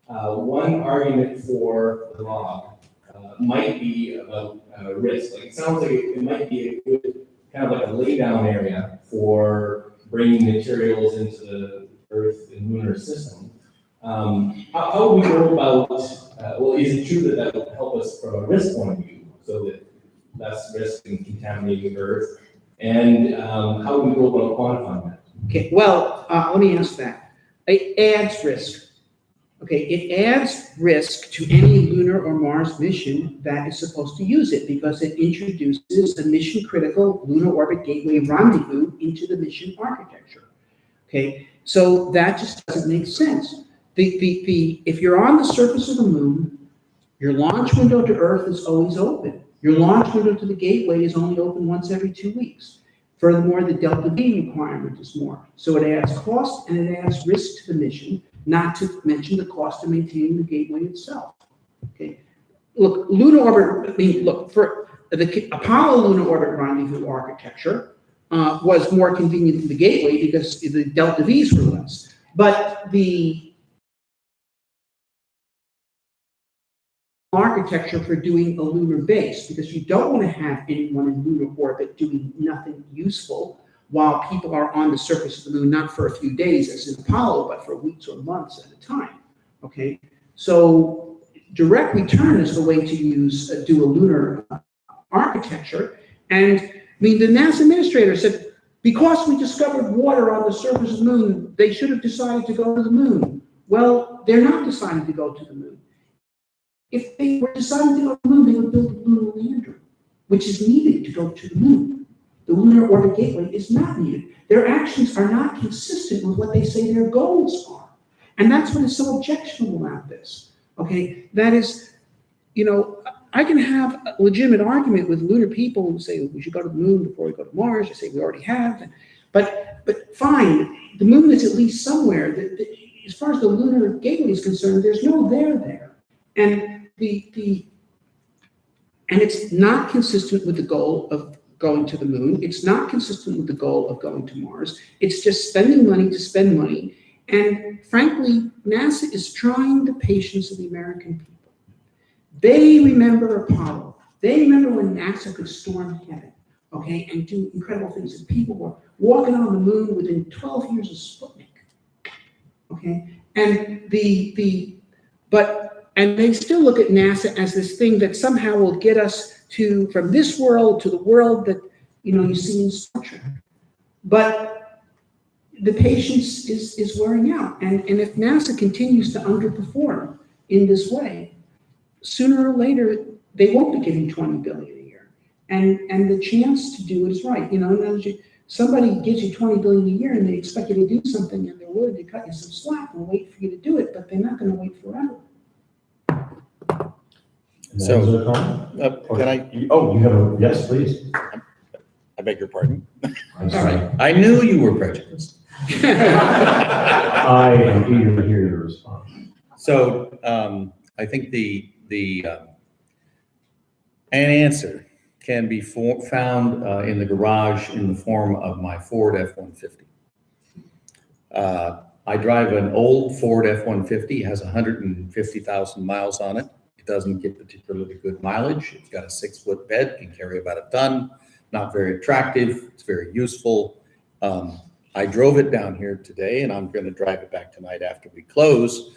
one argument for the log might be about risk. Like it sounds like it might be a good kind of like a lay down area for bringing materials into the Earth and lunar system. How would we go about, well, is it true that that will help us from a risk point of view, so that less risk in contaminating the Earth? And how would we go about quantifying that? Okay, well, let me answer that. It adds risk. Okay, it adds risk to any lunar or Mars mission that is supposed to use it because it introduces a mission-critical lunar orbit gateway rendezvous into the mission architecture. Okay, so that just doesn't make sense. If you're on the surface of the moon, your launch window to Earth is always open. Your launch window to the gateway is only open once every 2 weeks. Furthermore, the delta V requirement is more. So it adds cost and it adds risk to the mission, not to mention the cost of maintaining the gateway itself. Okay, look, lunar orbit. I mean, look, for the Apollo lunar orbit rendezvous architecture was more convenient than the gateway because the delta V's were less. But the architecture for doing a lunar base, because you don't want to have anyone in lunar orbit doing nothing useful while people are on the surface of the moon, not for a few days as in Apollo, but for weeks or months at a time. Okay, so direct return is the way to use do a lunar architecture. And I mean, the NASA administrator said, because we discovered water on the surface of the moon, they should have decided to go to the moon. Well, they're not deciding to go to the moon. If they were deciding to go to the moon, they would build a lunar lander, which is needed to go to the moon. The lunar orbit gateway is not needed. Their actions are not consistent with what they say their goals are. And that's what is so objectionable about this. Okay, that is, you know, I can have a legitimate argument with lunar people who say we should go to the moon before we go to Mars. I say we already have. But fine, the moon is at least somewhere. As far as the lunar gateway is concerned, there's no there. And and it's not consistent with the goal of going to the moon. It's not consistent with the goal of going to Mars. It's just spending money to spend money. And frankly, NASA is trying the patience of the American people. They remember Apollo. They remember when NASA could storm heaven, okay, and do incredible things. And people were walking on the moon within 12 years of Sputnik, okay? And and they still look at NASA as this thing that somehow will get us from this world to the world that, you know, you see in Star Trek. But the patience is wearing out. And if NASA continues to underperform in this way, sooner or later, they won't be getting $20 billion a year. And the chance to do it is right. You know, somebody gives you $20 billion a year and they expect you to do something and they're willing to cut you some slack and wait for you to do it, but they're not going to wait forever. So, can I? Oh, you have a, yes, please. I beg your pardon. I'm sorry. I knew you were prejudiced. I am eager to hear your response. So, I think an answer can be found in the garage in the form of my Ford F-150. I drive an old Ford F-150, has 150,000 miles on it. It doesn't get particularly good mileage. It's got a 6-foot bed, can carry about a ton, not very attractive. It's very useful. I drove it down here today and I'm going to drive it back tonight after we close.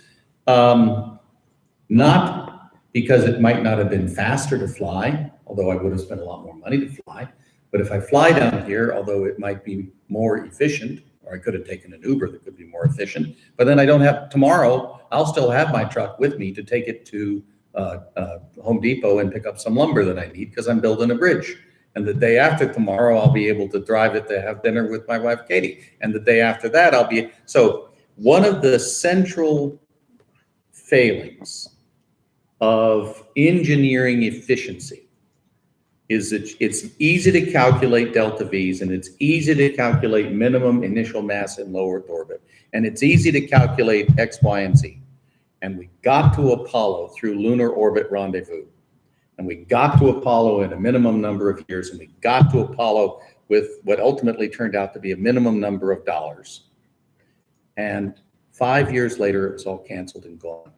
Not because it might not have been faster to fly, although I would have spent a lot more money to fly. But if I fly down here, although it might be more efficient, or I could have taken an Uber that could be more efficient, but then I don't have, tomorrow, I'll still have my truck with me to take it to Home Depot and pick up some lumber that I need because I'm building a bridge. And the day after tomorrow, I'll be able to drive it to have dinner with my wife, Katie. And the day after that, so one of the central failings of engineering efficiency is that it's easy to calculate delta V's and it's easy to calculate minimum initial mass in low Earth orbit. And it's easy to calculate X, Y, and Z. And we got to Apollo through lunar orbit rendezvous. And we got to Apollo in a minimum number of years. And we got to Apollo with what ultimately turned out to be a minimum number of dollars. And 5 years later, it was all canceled and gone.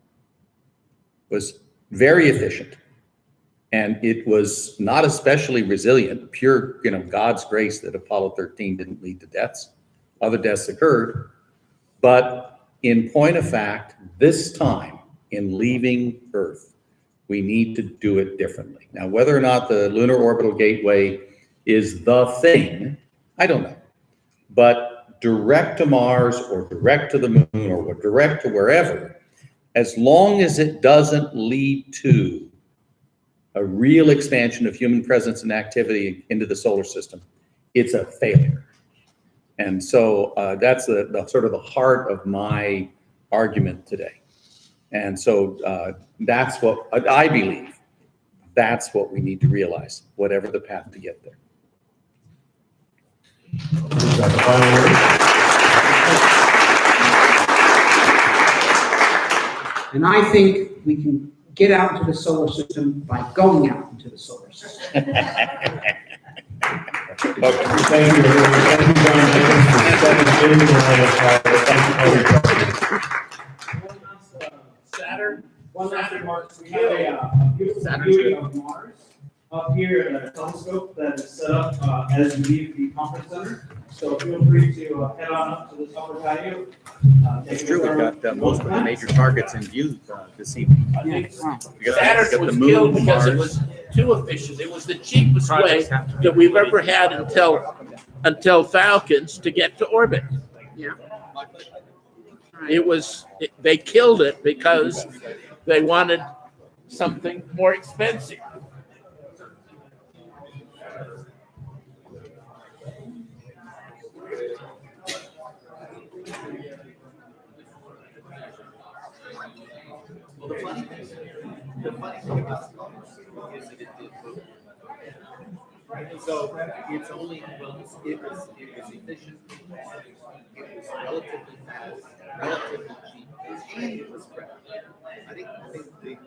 was very efficient. And it was not especially resilient, pure, God's grace that Apollo 13 didn't lead to deaths. Other deaths occurred. But in point of fact, this time in leaving Earth, we need to do it differently. Now, whether or not the Lunar Orbital Gateway is the thing, I don't know. But direct to Mars or direct to the moon or direct to wherever, as long as it doesn't lead to a real expansion of human presence and activity into the solar system, it's a failure. And so that's the sort of the heart of my argument today. And so that's what I believe. That's what we need to realize, whatever the path to get there. Is that the final word? And I think we can get out into the solar system by going out into the solar system. Okay. Thank you, everyone. Thank you, John Jenkins, for stepping in Saturn. One last remark, we have a beautiful view of Mars up here in a telescope that is set up as you leave the conference center. So feel free to head on up to this upper patio. It's true, we've got most of the major targets in view this evening. Because Saturn was killed because it was too efficient. It was the cheapest way that we've ever had until Falcons to get to orbit. Yeah. They killed it because they wanted something more expensive. Well, the funny thing about Mars is that it did both. So it's only, well, it was efficient, it was relatively fast, relatively cheap, and it was crap. I think the